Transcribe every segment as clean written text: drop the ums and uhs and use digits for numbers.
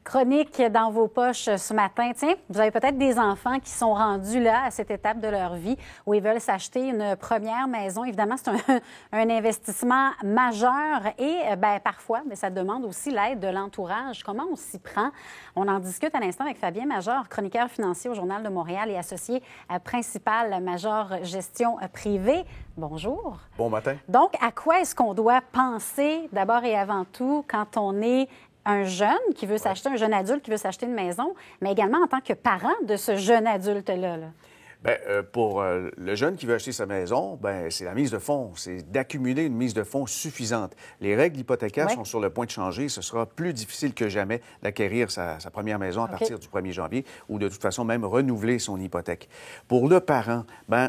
Chronique dans vos poches ce matin. Tiens, vous avez peut-être des enfants qui sont rendus là, à cette étape de leur vie, où ils veulent s'acheter une première maison. Évidemment, c'est un investissement majeur et parfois, mais ça demande aussi l'aide de l'entourage. Comment on s'y prend? On en discute à l'instant avec Fabien Major, chroniqueur financier au Journal de Montréal et associé principal Major Gestion Privée. Bonjour. Bon matin. Donc, à quoi est-ce qu'on doit penser d'abord et avant tout quand on est un jeune qui veut s'acheter, un jeune adulte qui veut s'acheter une maison, mais également en tant que parent de ce jeune adulte-là? Pour le jeune qui veut acheter sa maison, c'est la mise de fonds. C'est d'accumuler une mise de fonds suffisante. Les règles hypothécaires sont sur le point de changer. Ce sera plus difficile que jamais d'acquérir sa première maison à partir du 1er janvier ou de toute façon même renouveler son hypothèque. Pour le parent,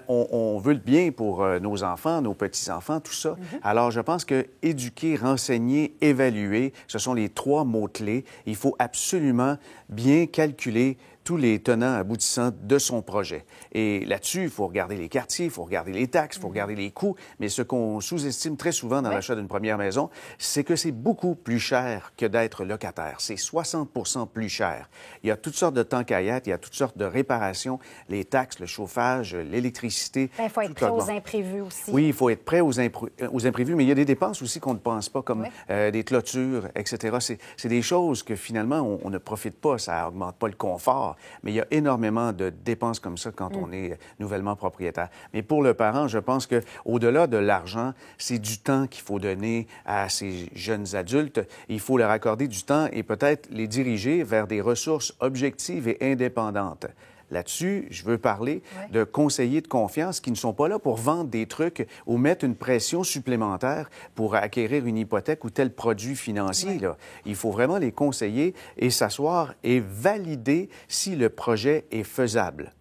on veut le bien pour nos enfants, nos petits-enfants, tout ça. Alors, je pense que éduquer, renseigner, évaluer, ce sont les 3 mots-clés. Il faut absolument bien calculer tous les tenants aboutissants de son projet. Et là-dessus, il faut regarder les quartiers, il faut regarder les taxes, il faut regarder les coûts. Mais ce qu'on sous-estime très souvent dans l'achat d'une première maison, c'est que c'est beaucoup plus cher que d'être locataire. C'est 60 plus cher. Il y a toutes sortes de tankayettes, il y a toutes sortes de réparations, les taxes, le chauffage, l'électricité. Il faut être prêt aux imprévus aussi. Oui, il faut être prêt aux imprévus, mais il y a des dépenses aussi qu'on ne pense pas, comme des clôtures, etc. C'est des choses que finalement, on ne profite pas, ça n'augmente pas le confort. Mais il y a énormément de dépenses comme ça quand on est nouvellement propriétaire. Mais pour le parent, je pense qu'au-delà de l'argent, c'est du temps qu'il faut donner à ces jeunes adultes. Il faut leur accorder du temps et peut-être les diriger vers des ressources objectives et indépendantes. Là-dessus, je veux parler de conseillers de confiance qui ne sont pas là pour vendre des trucs ou mettre une pression supplémentaire pour acquérir une hypothèque ou tel produit financier. Là. Il faut vraiment les conseiller et s'asseoir et valider si le projet est faisable.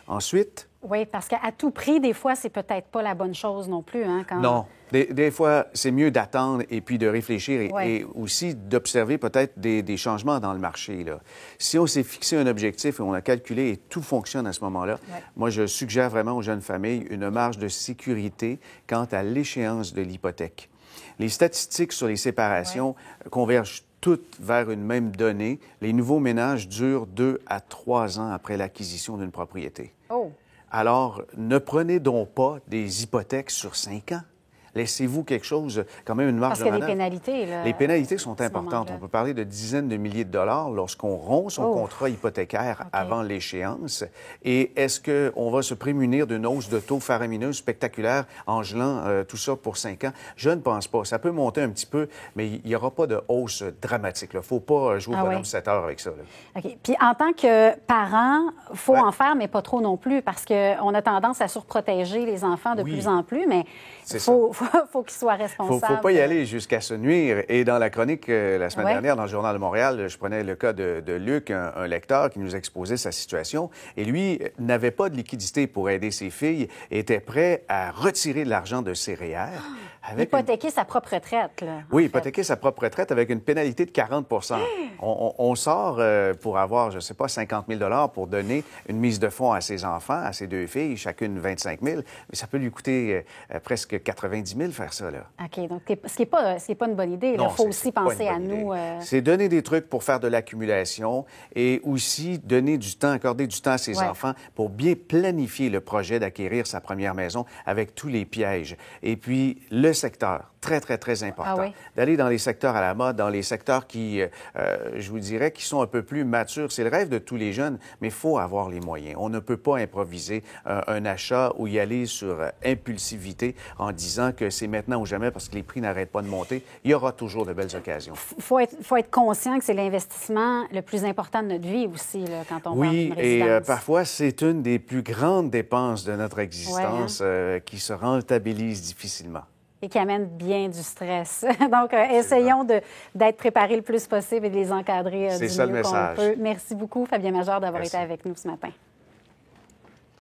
Ensuite... Oui, parce qu'à tout prix, des fois, c'est peut-être pas la bonne chose non plus. Non. Des fois, c'est mieux d'attendre et puis de réfléchir et aussi d'observer peut-être des changements dans le marché. Là. Si on s'est fixé un objectif et on a calculé et tout fonctionne à ce moment-là, moi, je suggère vraiment aux jeunes familles une marge de sécurité quant à l'échéance de l'hypothèque. Les statistiques sur les séparations convergent toutes vers une même donnée. Les nouveaux ménages durent 2 à 3 ans après l'acquisition d'une propriété. Oh! Alors, ne prenez donc pas des hypothèques sur 5 ans. Laissez-vous quelque chose, quand même une marge de manœuvre. Parce qu'il y a des pénalités, là. Les pénalités sont importantes. On peut parler de dizaines de milliers de dollars lorsqu'on rompt son contrat hypothécaire avant l'échéance. Et est-ce qu'on va se prémunir d'une hausse de taux faramineuse spectaculaire en gelant tout ça pour 5 ans? Je ne pense pas. Ça peut monter un petit peu, mais il n'y aura pas de hausse dramatique. Il ne faut pas jouer au bonhomme 7 heures avec ça. Là. OK. Puis en tant que parent, il faut en faire, mais pas trop non plus, parce qu'on a tendance à surprotéger les enfants de plus en plus, mais il faut qu'ils soient responsables. Il ne faut pas y aller jusqu'à se nuire. Et dans la chronique la semaine dernière, dans le Journal de Montréal, je prenais le cas de Luc, un lecteur qui nous exposait sa situation. Et lui n'avait pas de liquidité pour aider ses filles et était prêt à retirer de l'argent de ses REER. Hypothéquer sa propre retraite, là. Oui, hypothéquer sa propre retraite avec une pénalité de 40 On sort pour avoir, je ne sais pas, 50 000 pour donner une mise de fonds à ses enfants, à ses 2 filles, chacune 25 000. Mais ça peut lui coûter presque 90 000 faire ça, là. OK. Donc, ce qui n'est pas une bonne idée. Il faut aussi penser à nous. C'est donner des trucs pour faire de l'accumulation et aussi donner du temps, accorder du temps à ses enfants pour bien planifier le projet d'acquérir sa première maison avec tous les pièges. Et puis, le secteur, très, très, très important. D'aller dans les secteurs à la mode, dans les secteurs qui, je vous dirais, qui sont un peu plus matures. C'est le rêve de tous les jeunes, mais il faut avoir les moyens. On ne peut pas improviser un achat ou y aller sur impulsivité en disant que c'est maintenant ou jamais parce que les prix n'arrêtent pas de monter. Il y aura toujours de belles occasions. Il faut être conscient que c'est l'investissement le plus important de notre vie aussi, là, quand on va en une résidence. Et parfois, c'est une des plus grandes dépenses de notre existence qui se rentabilise difficilement. Et qui amène bien du stress. Donc, essayons d'être préparés le plus possible et de les encadrer du mieux qu'on peut. Merci beaucoup, Fabien Major, d'avoir été avec nous ce matin.